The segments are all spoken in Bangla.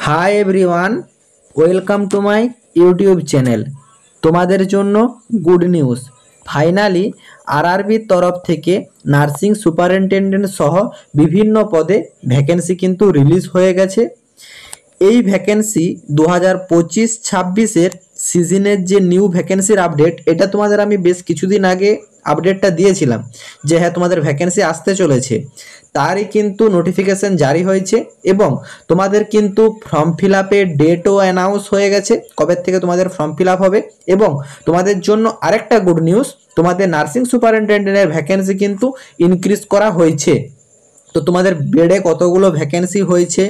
Hi everyone, welcome to my YouTube channel. তোমাদের জন্য গুড নিউজ। ফাইনালি আরআরবির তরফ থেকে নার্সিং সুপারিনটেনডেন্ট সহ বিভিন্ন পদে ভ্যাকেন্সি কিন্তু রিলিজ হয়ে গেছে। এই ভ্যাকেন্সি 2025-26 সিজনের যে নিউ ভ্যাকেন্সির আপডেট, এটা তোমাদের আমি বেশ কিছুদিন আগে আপডেটটা দিয়েছিলাম যে হ্যাঁ তোমাদের ভ্যাকেন্সি আসতে চলেছে। তারই কিন্তু নোটিফিকেশান জারি হয়েছে এবং তোমাদের কিন্তু ফর্ম ফিল আপের ডেটও অ্যানাউন্স হয়ে গেছে, কবে থেকে তোমাদের ফর্ম ফিল আপ হবে। এবং তোমাদের জন্য আরেকটা গুড নিউজ, তোমাদের নার্সিং সুপারিনটেন্ডেন্টের ভ্যাকেন্সি কিন্তু ইনক্রিজ করা হয়েছে। তো তোমাদের বেডে কতগুলো ভ্যাকেন্সি হয়েছে,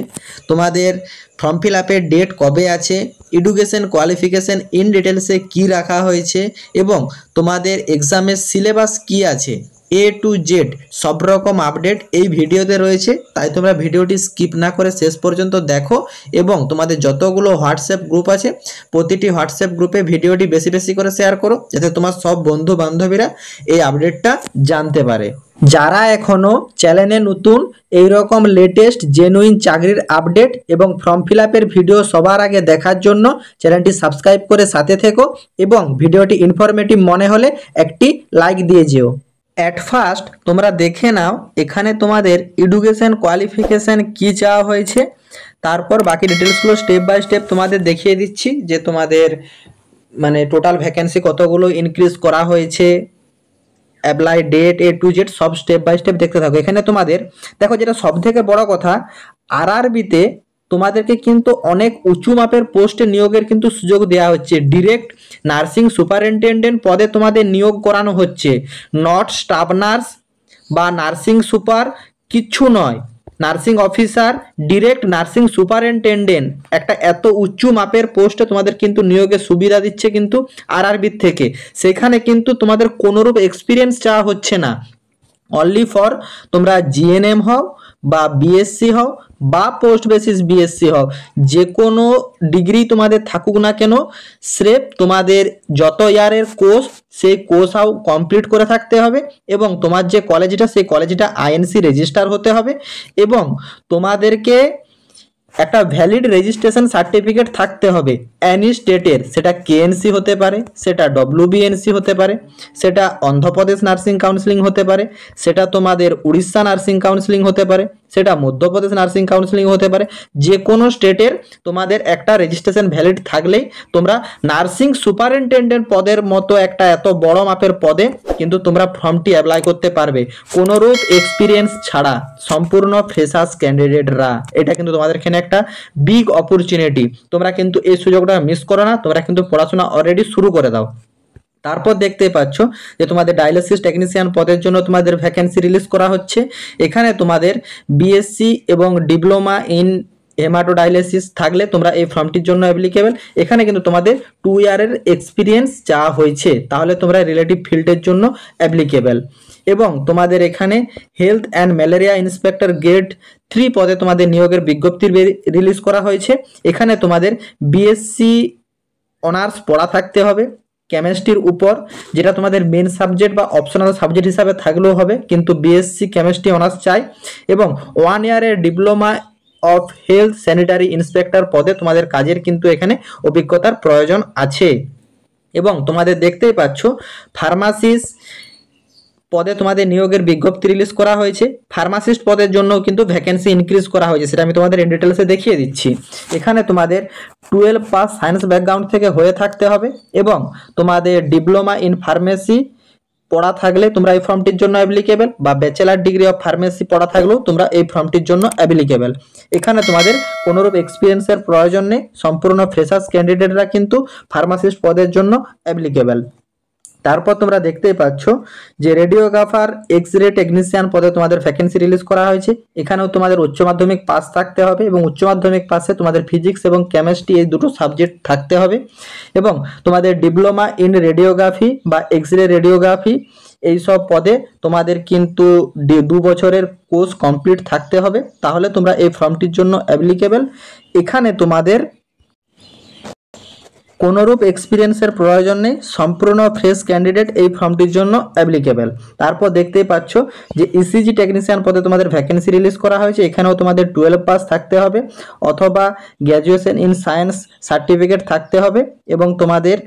তোমাদের ফর্ম ফিল আপের ডেট কবে আছে, এডুকেশন কোয়ালিফিকেশান ইন ডিটেলসে কী রাখা হয়েছে এবং তোমাদের এক্সামের সিলেবাস কী আছে, এ টু জেড সব রকম আপডেট এই ভিডিওতে রয়েছে। তাই তোমরা ভিডিওটি স্কিপ না করে শেষ পর্যন্ত দেখো এবং তোমাদের যতগুলো হোয়াটসঅ্যাপ গ্রুপ আছে প্রতিটি হোয়াটসঅ্যাপ গ্রুপে ভিডিওটি বেশি বেশি করে শেয়ার করো, যাতে তোমার সব বন্ধু বান্ধবীরা এই আপডেটটা জানতে পারে। যারা এখনও চ্যানেলে নতুন, এই রকম লেটেস্ট জেনুইন চাকরির আপডেট এবং ফর্ম ফিল আপের ভিডিও সবার আগে দেখার জন্য চ্যানেলটি সাবস্ক্রাইব করে সাথে থেকো এবং ভিডিওটি ইনফরমেটিভ মনে হলে একটি লাইক দিয়ে যেও। অ্যাট ফার্স্ট তোমরা দেখে নাও এখানে তোমাদের এডুকেশন কোয়ালিফিকেশান কী চাওয়া হয়েছে, তারপর বাকি ডিটেলসগুলো স্টেপ বাই স্টেপ তোমাদের দেখিয়ে দিচ্ছি যে তোমাদের মানে টোটাল ভ্যাকেন্সি কতগুলো ইনক্রিজ করা হয়েছে, apply date A to Z সব স্টেপ বাই স্টেপ দেখতে থাকো। এখানে তোমাদের দেখো, যেটা সব থেকে বড় কথা, আরআরবিতে তোমাদেরকে কিন্তু অনেক উঁচু মাপের পোস্টে নিয়োগের কিন্তু সুযোগ দেওয়া হচ্ছে। ডিরেক্ট নার্সিং সুপারিনটেন্ডেন্ট পদে তোমাদের নিয়োগ করানো হচ্ছে, নট স্টাফ নার্স বা নার্সিং সুপার, কিচ্ছু নয়। Nursing officer, direct nursing superintendent, একটা এত উঁচু মাপের পোস্টে তোমাদের কিন্তু নিয়োগের সুবিধা দিচ্ছে কিন্তু আরআরবির থেকে। সেখানে কিন্তু তোমাদের কোনোরূপ এক্সপিরিয়েন্স চাওয়া হচ্ছে না, অনলি ফর তোমরা জিএনএম হও বা বিএসসি হও বা পোস্ট বেসিস বিএসসি হও, যে কোনো ডিগ্রি তোমাদের থাকুক না কেন, স্রেফ তোমাদের যত ইয়ারের কোর্স সেই কোর্সও কমপ্লিট করে থাকতে হবে এবং তোমার যে কলেজটা সেই কলেজটা আইএনসি রেজিস্টার হতে হবে এবং তোমাদেরকে একটা ভ্যালিড রেজিস্ট্রেশন সার্টিফিকেট থাকতে হবে অ্যানি স্টেটের। সেটা কেএনসি হতে পারে, সেটা ডব্লিউবিএনসি হতে পারে, সেটা অন্ধ্রপ্রদেশ নার্সিং কাউন্সিলিং হতে পারে, সেটা তোমাদের উড়িষ্যা নার্সিং কাউন্সিলিং হতে পারে, সেটা মধ্যপ্রদেশ নার্সিং কাউন্সিলিং হতে পারে। যে কোনো স্টেটের তোমাদের একটা রেজিস্ট্রেশন ভ্যালিড থাকলেই তোমরা নার্সিং সুপারিনটেন্ডেন্ট পদের মতো একটা এত বড় মাপের পদে কিন্তু তোমরা ফর্মটি অ্যাপ্লাই করতে পারবে কোনোরূপ এক্সপিরিয়েন্স ছাড়া, সম্পূর্ণ ফ্রেশার্স ক্যান্ডিডেটরা। এটা কিন্তু তোমাদের এখানে একটা বিগ অপরচুনিটি, তোমরা কিন্তু এই সুযোগটা মিস করো না, তোমরা কিন্তু পড়াশোনা অলরেডি শুরু করে দাও। তারপর দেখতে পাচ্ছ যে তোমাদের ডায়ালিসিস টেকনিশিয়ান পদের জন্য তোমাদের ভ্যাকেন্সি রিলিজ করা হচ্ছে। এখানে তোমাদের বিএসসি এবং ডিপ্লোমা ইন হেমাটোডায়ালিসিস থাকলে তোমরা এই ফর্মটির জন্য অ্যাপ্লিকেবল। এখানে কিন্তু তোমাদের 2 ইয়ারের এক্সপিরিয়েন্স চাওয়া হয়েছে, তাহলে তোমরা রিলেটিভ ফিল্ডের জন্য অ্যাপ্লিকেবল। এবং তোমাদের এখানে health and malaria inspector grade 3 পদে তোমাদের নিয়োগের বিজ্ঞপ্তি রিলিজ করা হয়েছে। এখানে তোমাদের বিএসসি অনার্স পড়া থাকতে হবে কেমিস্ট্রির উপর, যেটা তোমাদের মেন সাবজেক্ট বা অপশনাল সাবজেক্ট হিসাবে থাকলেও হবে, কিন্তু বিএসসি কেমিস্ট্রি অনার্স চাই। এবং 1 ইয়ারের diploma of health sanitary inspector পদে তোমাদের কাজের কিন্তু এখানে অভিজ্ঞতার প্রয়োজন আছে। এবং তোমাদের দেখতেই পাচ্ছ ফার্মাসিস্ট পদে তোমাদের নিয়োগের বিজ্ঞপ্তি রিলিজ করা হয়েছে। ফার্মাসিস্ট পদের জন্য কিন্তু ভ্যাকেন্সি ইনক্রিজ করা হয়েছে, সেটা আমি তোমাদের ইন ডিটেলসে দেখিয়ে দিচ্ছি। এখানে তোমাদের 12 পাস সায়েন্স ব্যাকগ্রাউন্ড থেকে হয়ে থাকতে হবে এবং তোমাদের ডিপ্লোমা ইন ফার্মেসি পড়া থাকলে তোমরা এই ফর্মটির জন্য অ্যাপ্লিকেবল, বা ব্যাচেলার ডিগ্রি অফ ফার্মেসি পড়া থাকলেও তোমরা এই ফর্মটির জন্য অ্যাপ্লিকেবল। এখানে তোমাদের কোনোরূপ এক্সপিরিয়েন্সের প্রয়োজন নেই, সম্পূর্ণ ফ্রেশার্স ক্যান্ডিডেটরা কিন্তু ফার্মাসিস্ট পদের জন্য অ্যাপ্লিকেবল। তারপর তোমরা দেখতেই পাচ্ছ যে রেডিওগ্রাফার এক্স রে টেকনিশিয়ান পদে তোমাদের ভ্যাকেন্সি রিলিজ করা হয়েছে। এখানেও তোমাদের উচ্চ মাধ্যমিক পাস থাকতে হবে এবং উচ্চ মাধ্যমিক পাশে তোমাদের ফিজিক্স এবং কেমিস্ট্রি এই দুটো সাবজেক্ট থাকতে হবে এবং তোমাদের ডিপ্লোমা ইন রেডিওগ্রাফি বা এক্স রে রেডিওগ্রাফি এইসব পদে তোমাদের কিন্তু 2 বছরের কোর্স কমপ্লিট থাকতে হবে, তাহলে তোমরা এই ফর্মটির জন্য অ্যাপ্লিকেবল। এখানে তোমাদের কোনোরূপ এক্সপিরিয়েন্সের প্রয়োজন নেই, সম্পূর্ণ ফ্রেশ ক্যান্ডিডেট এই ফর্মটির জন্য অ্যাপ্লিকেবল। তারপর দেখতেই পাচ্ছ যে ইসিজি টেকনিশিয়ান পদে তোমাদের ভ্যাকেন্সি রিলিজ করা হয়েছে। এখানেও তোমাদের 12 পাস থাকতে হবে অথবা গ্র্যাজুয়েশন ইন সায়েন্স সার্টিফিকেট থাকতে হবে এবং তোমাদের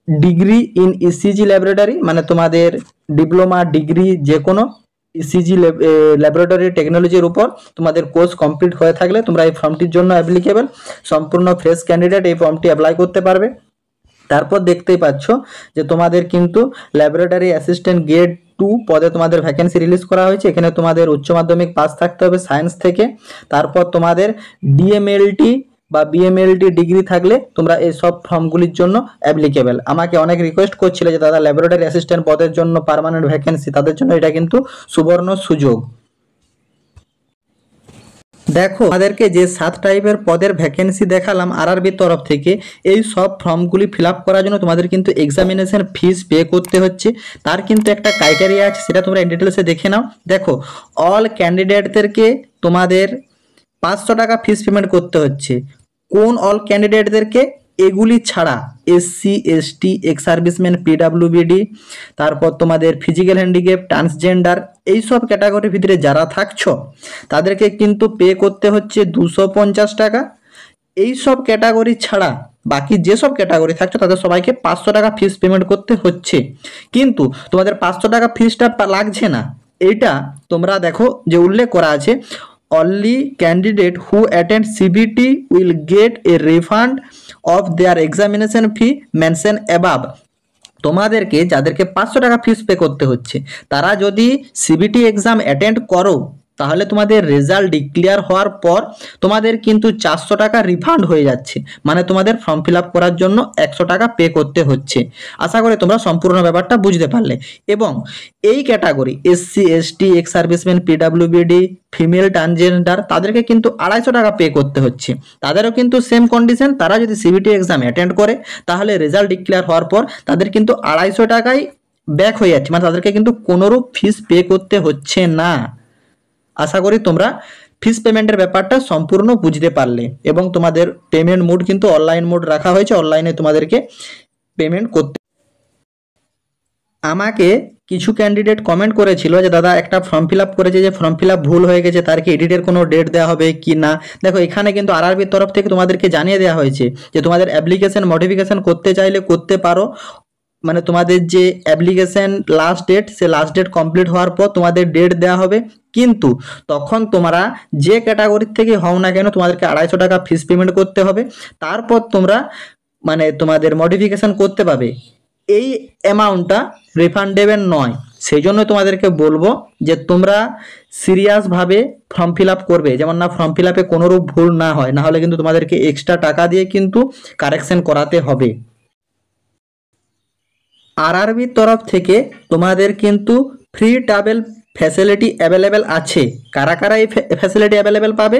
ডিগ্রি ইন ইসিজি ল্যাবরেটরি মানে তোমাদের ডিপ্লোমা ডিগ্রি যে কোনো ইসিজি ল্যাবরেটরি টেকনোলজির উপর তোমাদের কোর্স কমপ্লিট হয়ে থাকলে তোমরা এই ফর্মটির জন্য অ্যাপ্লিকেবল। সম্পূর্ণ ফ্রেশ ক্যান্ডিডেট এই ফর্মটি অ্যাপ্লাই করতে পারবে। তারপর দেখতেই পাচ্ছ যে তোমাদের কিন্তু ল্যাবরেটরি অ্যাসিস্ট্যান্ট গ্রেড 2 পদে তোমাদের ভ্যাকেন্সি রিলিজ করা হয়েছে। এখানে তোমাদের উচ্চ মাধ্যমিক পাস থাকতে হবে সায়েন্স থেকে। তারপর তোমাদের ডিএমএলটি বা বিএমএলটি ডিগ্রি থাকলে তোমরা এই সব ফর্মগুলির জন্য অ্যাপ্লিকেবল। আমাকে অনেক রিকোয়েস্ট করছিল যে দাদা ল্যাবরেটরি অ্যাসিস্ট্যান্ট পদের জন্য পার্মানেন্ট ভ্যাকেন্সি, তাদের জন্য এটা কিন্তু সুবর্ণ সুযোগ। দেখো আমাদেরকে যে 7 টাইপের পদের ভ্যাকেন্সি দেখালাম আরআরবির তরফ থেকে, এই সব ফর্মগুলি ফিল আপ করার জন্য তোমাদের কিন্তু এক্সামিনেশন ফিস পে করতে হচ্ছে। তার কিন্তু একটা ক্রাইটেরিয়া আছে, সেটা তোমরা ডিটেলসে দেখে নাও। দেখো অল ক্যান্ডিডেটদেরকে তোমাদের 500 টাকা ফিস পেমেন্ট করতে হচ্ছে। কোন অল ক্যান্ডিডেটদেরকে? এগুলি ছাড়া এসসি এসটি এক্স সার্ভিসম্যান পিডাব্লিউবিডি, তারপর তোমাদের ফিজিক্যাল হ্যান্ডিক্যাপ ট্রান্সজেন্ডার এইসব ক্যাটাগরির ভিতরে যারা থাকছো তাদেরকে কিন্তু পে করতে হচ্ছে 250 টাকা। এই সব ক্যাটাগরি ছাড়া বাকি যেসব ক্যাটাগরি থাকছো তাদের সবাইকে 500 টাকা ফিস পেমেন্ট করতে হচ্ছে। কিন্তু তোমাদের 500 টাকা ফিসটা লাগছে না, এটা তোমরা দেখো যে উল্লেখ করা আছে only candidate who attend CBT will get a refund of their examination fee mentioned above। তোমাদেরকে যাদেরকে 500 টাকা ফিস পে করতে হচ্ছে তারা যদি সিবিটি এক্সাম অ্যাটেন্ড করো তাহলে তোমাদের রেজাল্ট ডিক্লেয়ার হওয়ার পর তোমাদের কিন্তু 400 টাকা রিফান্ড হয়ে যাচ্ছে, মানে তোমাদের ফর্ম ফিল আপ করার জন্য 100 টাকা পে করতে হচ্ছে। আশা করি তোমরা সম্পূর্ণ ব্যাপারটা বুঝতে পারলে। এবং এই category SC ST ex serviceman পিডাব্লিউবিডি ফিমেল ট্রান্সজেন্ডার তাদেরকে কিন্তু 250 টাকা পে করতে হচ্ছে। তাদেরও কিন্তু সেম কন্ডিশন, তারা যদি সিবিটি এক্সাম অ্যাটেন্ড করে তাহলে রেজাল্ট ডিক্লেয়ার হওয়ার পর তাদের কিন্তু 250 টাকাই ব্যাক হয়ে যাচ্ছে, মানে তাদেরকে কিন্তু কোনোরূপ ফিস পে করতে হচ্ছে না। আশা করি তোমরা ফিস পেমেন্টের ব্যাপারটা সম্পূর্ণ বুঝতে পারলে এবং তোমাদের পেমেন্ট মোড কিন্তু অনলাইন মোড রাখা হয়েছে, অনলাইনে তোমাদেরকে পেমেন্ট করতে। আমাকে কিছু ক্যান্ডিডেট কমেন্ট করেছিল যে দাদা একটা ফর্ম ফিল আপ করেছে যে ফর্ম ফিল আপ ভুল হয়ে গেছে, তার কি এডিটের কোনো ডেট দেওয়া হবে কি না। দেখো এখানে কিন্তু আরআরবির তরফ থেকে তোমাদেরকে জানিয়ে দেওয়া হয়েছে যে তোমাদের অ্যাপ্লিকেশন মডিফিকেশন করতে চাইলে করতে পারো, মানে তোমাদের যে অ্যাপ্লিকেশন লাস্ট ডেট সে লাস্ট ডেট কমপ্লিট হওয়ার পর তোমাদের ডেট দেওয়া হবে। কিন্তু তখন তোমরা যে ক্যাটাগরির থেকে হও না কেন তোমাদেরকে 250 টাকা ফিস পেমেন্ট করতে হবে, তারপর তোমরা মানে তোমাদের মডিফিকেশন করতে পাবে। এই অ্যামাউন্টটা রিফান্ডেবল নয়, সেই জন্য তোমাদেরকে বলবো যে তোমরা সিরিয়াসভাবে ফর্ম ফিল আপ করবে, যেমন না ফর্ম ফিল আপে কোনোরূপ ভুল না হয়, না হলে কিন্তু তোমাদেরকে এক্সট্রা টাকা দিয়ে কিন্তু কারেকশন করাতে হবে। আরআরবির তরফ থেকে তোমাদের কিন্তু ফ্রি ট্রাভেল ফ্যাসিলিটি অ্যাভেলেবেল আছে। কারা কারা এই ফ্যাসিলিটি অ্যাভেলেবেল পাবে?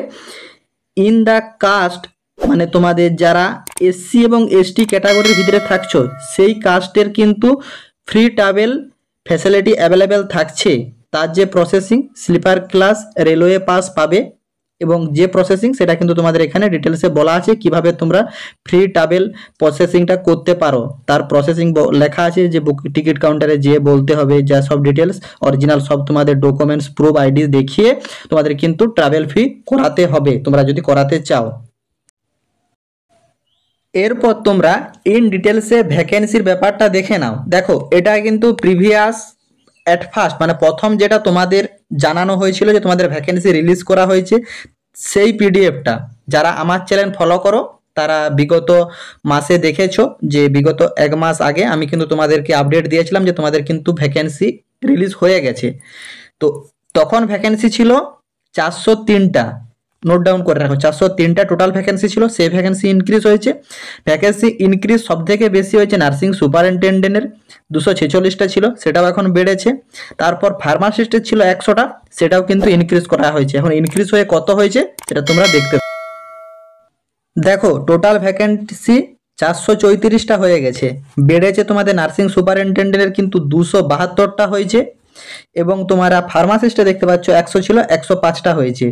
ইন দ্য কাস্ট মানে তোমাদের যারা এসসি এবং এসটি ক্যাটাগরির ভিতরে থাকছো সেই কাস্টের কিন্তু ফ্রি ট্রাভেল ফ্যাসিলিটি অ্যাভেলেবেল থাকছে। তার যে processing sleeper class railway pass পাবে এবং যে প্রসেসিং সেটা কিন্তু তোমাদের এখানে ডিটেলসে বলা আছে কিভাবে তোমরা ফ্রি ট্রাভেল প্রসেসিংটা করতে পারো। তার প্রসেসিং লেখা আছে যে বুক টিকিট কাউন্টারে যেয়ে বলতে হবে, যা সব ডিটেলস অরিজিনাল সব তোমাদের ডকুমেন্টস প্রুফ আইডি দেখিয়ে তোমাদের কিন্তু ট্রাভেল ফি করাতে হবে তোমরা যদি করাতে চাও। এরপর তোমরা ইন ডিটেলসে ভ্যাকেন্সির ব্যাপারটা দেখে নাও। দেখো এটা কিন্তু প্রিভিয়াস অ্যাট ফার্স্ট মানে প্রথম যেটা তোমাদের জানানো হয়েছিল যে তোমাদের ভ্যাকেন্সি রিলিজ করা হয়েছে সেই পিডিএফটা যারা আমার চ্যানেল ফলো করো তারা বিগত মাসে দেখেছো যে বিগত 1 মাস আগে আমি কিন্তু তোমাদেরকে আপডেট দিয়েছিলাম যে তোমাদের কিন্তু ভ্যাকেন্সি রিলিজ হয়ে গেছে। তো তখন ভ্যাকেন্সি ছিল 403টা, নোট ডাউন করে রাখো 403টা টোটাল ভ্যাকেন্সি ছিল। সেই ভ্যাকেন্সি ইনক্রিজ হয়েছে। ভ্যাকেন্সি ইনক্রিজ সব থেকে বেশি হয়েছে নার্সিং সুপারিনটেন্ডেন্টের 246টা ছিল, সেটাও এখন বেড়েছে। তারপর ফার্মাসিস্টের ছিল 100টা, সেটাও কিন্তু ইনক্রিজ করা হয়েছে। এখন ইনক্রিজ হয়ে কত হয়েছে সেটা তোমরা দেখতে দেখো। টোটাল ভ্যাকেন্সি 434টা হয়ে গেছে, বেড়েছে তোমাদের নার্সিং সুপারিনটেন্ডেন্টের কিন্তু 272টা হয়েছে এবং তোমরা ফার্মাসিস্টে দেখতে পাচ্ছ 100 ছিল 105টা হয়েছে।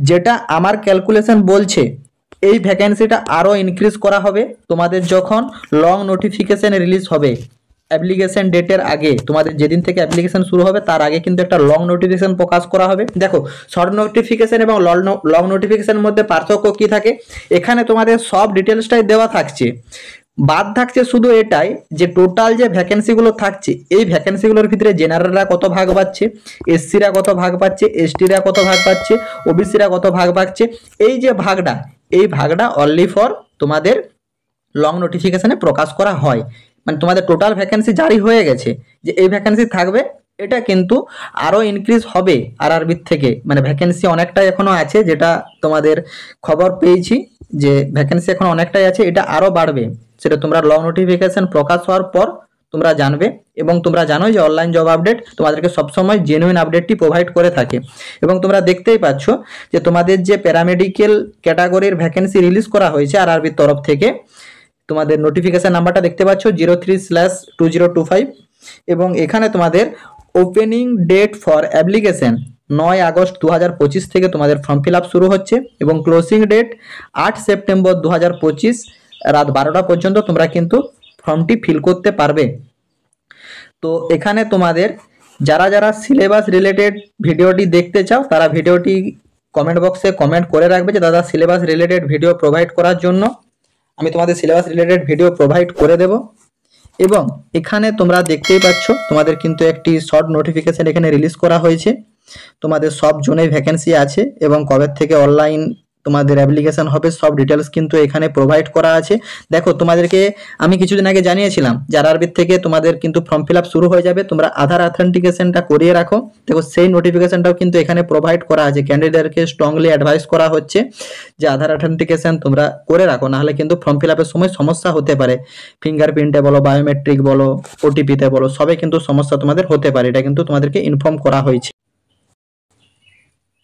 যেটা আমার ক্যালকুলেশন বলছে এই ভ্যাকেন্সিটা আরও ইনক্রিজ করা হবে তোমাদের যখন লং নোটিফিকেশন রিলিজ হবে। অ্যাপ্লিকেশন ডেটের আগে, তোমাদের যেদিন থেকে অ্যাপ্লিকেশন শুরু হবে তার আগে কিন্তু একটা লং নোটিফিকেশন প্রকাশ করা হবে। দেখো, শর্ট নোটিফিকেশন এবং লং নোটিফিকেশনের মধ্যে পার্থক্য কী থাকে, এখানে তোমাদের সব ডিটেলসটাই দেওয়া থাকছে, বাদ থাকছে শুধু এটাই যে টোটাল যে ভ্যাকেন্সিগুলো থাকছে এই ভ্যাকেন্সিগুলোর ভিতরে জেনারেলরা কত ভাগ পাচ্ছে, এসসিরা কত ভাগ পাচ্ছে, এসটিরা কত ভাগ পাচ্ছে, ওবিসিরা কত ভাগ পাচ্ছে। এই যে ভাগটা, এই ভাগটা অনলি ফর তোমাদের লং নোটিফিকেশনে প্রকাশ করা হয়। মানে তোমাদের টোটাল ভ্যাকেন্সি জারি হয়ে গেছে যে এই ভ্যাকেন্সি থাকবে, এটা কিন্তু আরও ইনক্রিজ হবে আরআরবির থেকে। মানে ভ্যাকেন্সি অনেকটাই এখনও আছে, যেটা তোমাদের খবর পেয়েছি যে ভ্যাকেন্সি এখন অনেকটাই আছে, এটা আরও বাড়বে। সেটা তোমরা লং নোটিফিকেশন প্রকাশ হওয়ার পর তোমরা জানবে। এবং তোমরা জানো যে অনলাইন জব আপডেট তোমাদেরকে সবসময় জেনুইন আপডেটটি প্রোভাইড করে থাকে। এবং তোমরা দেখতেই পাচ্ছ যে তোমাদের যে প্যারামেডিক্যাল ক্যাটাগরির ভ্যাকেন্সি রিলিজ করা হয়েছে আরআরবির তরফ থেকে, তোমাদের নোটিফিকেশন নাম্বারটা দেখতে পাচ্ছ 03/2025 এবং এখানে তোমাদের opening date for application 9 August 2025 থেকে তোমাদের ফর্ম ফিল আপ শুরু হচ্ছে এবং ক্লোজিং ডেট 8 সেপ্টেম্বর 2025 রাত 12টা পর্যন্ত তোমরা কিন্তু ফর্মটি ফিল করতে পারবে। তো এখানে তোমাদের যারা যারা সিলেবাস রিলেটেড ভিডিওটি দেখতে চাও তারা ভিডিওটি কমেন্ট বক্সে কমেন্ট করে রাখবে যে দাদা সিলেবাস রিলেটেড ভিডিও প্রোভাইড করার জন্য। আমি তোমাদের সিলেবাস রিলেটেড ভিডিও প্রোভাইড করে দেব। এবং এখানে তোমরা দেখতেই পাচ্ছ তোমাদের কিন্তু একটি শর্ট নোটিফিকেশন এখানে রিলিজ করা হয়েছে। তোমাদের সব জোনে ভ্যাকেন্সি আছে এবং কবে থেকে অনলাইন তোমাদের অ্যাপ্লিকেশন হবে সব ডিটেলস কিন্তু এখানে প্রোভাইড করা আছে। দেখো, তোমাদেরকে আমি কিছুদিন আগে জানিয়েছিলাম যে আরআরবির থেকে তোমাদের কিন্তু ফর্ম ফিল আপ শুরু হয়ে যাবে, তোমরা আধার অথেন্টিকেশনটা করিয়ে রাখো। দেখো, সেই নোটিফিকেশনটাও কিন্তু এখানে প্রোভাইড করা আছে। ক্যান্ডিডেটকে স্ট্রংলি অ্যাডভাইস করা হচ্ছে যে আধার অথেন্টিকেশন তোমরা করে রাখো, নাহলে কিন্তু ফর্ম ফিল আপের সময় সমস্যা হতে পারে। ফিঙ্গারপ্রিন্টে বলো, বায়োমেট্রিক বলো, ওটিপিতে বলো, সবে কিন্তু সমস্যা তোমাদের হতে পারে। এটা কিন্তু তোমাদেরকে ইনফর্ম করা হয়েছে।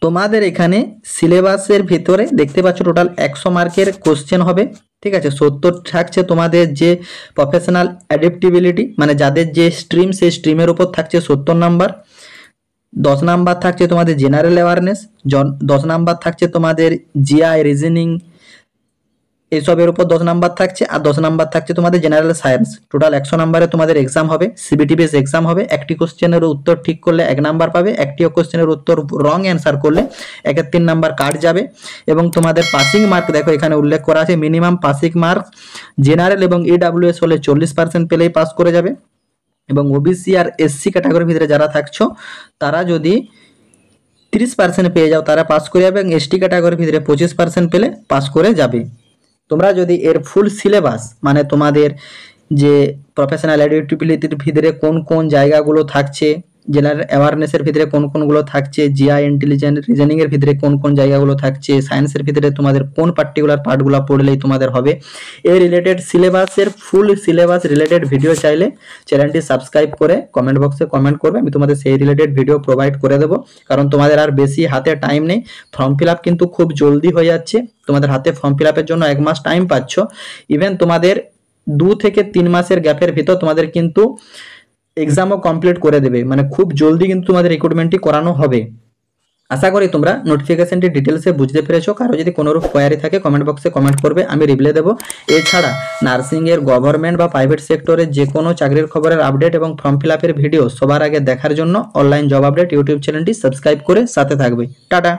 তোমাদের এখানে সিলেবাসের ভিতরে দেখতে পাচ্ছ টোটাল 100 মার্কের কোশ্চেন হবে, ঠিক আছে। 70 থাকছে তোমাদের যে প্রফেশনাল অ্যাডাপ্টিবিলিটি, মানে যাদের যে স্ট্রিম সেই স্ট্রিমের উপর থাকছে 70 নাম্বার। 10 নাম্বার থাকছে তোমাদের জেনারেল অ্যাওয়ারনেস, 10 নাম্বার থাকছে তোমাদের জিআই, রিজনিং, এইসবের উপর 10 নাম্বার থাকছে, আর 10 নাম্বার থাকছে তোমাদের জেনারেল সায়েন্স। টোটাল 100 নাম্বারে তোমাদের এক্সাম হবে, সিবিটি বেস এক্সাম হবে। একটি কোশ্চেনের উত্তর ঠিক করলে 1 নাম্বার পাবে, একটি কোশ্চেনের উত্তর রং অ্যান্সার করলে 3 নাম্বার কাট যাবে। এবং তোমাদের পাসিং মার্ক দেখো এখানে উল্লেখ করা আছে, মিনিমাম পাসিং মার্ক জেনারেল এবং ইডাব্লিউএস হলে 40% পেলেই পাস করে যাবে। এবং ওবিসি আর এসসি ক্যাটাগরির ভিতরে যারা থাকছো তারা যদি 30% পেয়ে যাও তারা পাস করে যাবে, এবং এসটি ক্যাটাগরির ভিতরে 25% পেলে পাস করে যাবে। তোমরা যদি এর ফুল সিলেবাস, মানে তোমাদের যে প্রফেশনাল অ্যাডাপ্টিবিলিটির ভিতরে কোন কোন জায়গাগুলো থাকছে, জেনারেল অ্যাওয়ারনেসের ভিতরে কোন কোনগুলো থাকছে, জিআই, ইন্টেলিজেন্ট, রিজনিং এর ভিতরে কোন কোন জায়গাগুলো থাকছে, সায়েন্সের ভিতরে তোমাদের কোন পার্টিকুলার পার্টগুলো পড়লেই তোমাদের হবে, এই রিলেটেড সিলেবাসের ফুল সিলেবাস রিলেটেড ভিডিও চাইলে চ্যানেলটি সাবস্ক্রাইব করে কমেন্ট বক্সে কমেন্ট করবে, আমি তোমাদের সেই রিলেটেড ভিডিও প্রোভাইড করে দেবো। কারণ তোমাদের আর বেশি হাতে টাইম নেই, ফর্ম ফিল আপ কিন্তু খুব জলদি হয়ে যাচ্ছে। তোমাদের হাতে ফর্ম ফিল আপের জন্য 1 মাস টাইম পাচ্ছ। ইভেন তোমাদের 2 থেকে 3 মাসের গ্যাপের ভিতর তোমাদের কিন্তু এক্সামও কমপ্লিট করে দেবে, মানে খুব জলদি কিন্তু তোমাদের রিক্রুটমেন্টটি করানো হবে। আশা করি তোমরা নোটিফিকেশনটি ডিটেলসে বুঝতে পেরেছো। কারো যদি কোনোরূপ কোয়ারি থাকে কমেন্ট বক্সে কমেন্ট করবে, আমি রিপ্লাই দেবো। এছাড়া নার্সিংয়ের, গভর্নমেন্ট বা প্রাইভেট সেক্টরের যে কোনো চাকরির খবরের আপডেট এবং ফর্ম ফিল আপের ভিডিও সবার আগে দেখার জন্য অনলাইন জব আপডেট ইউটিউব চ্যানেলটি সাবস্ক্রাইব করে সাথে থাকবে। টাটা।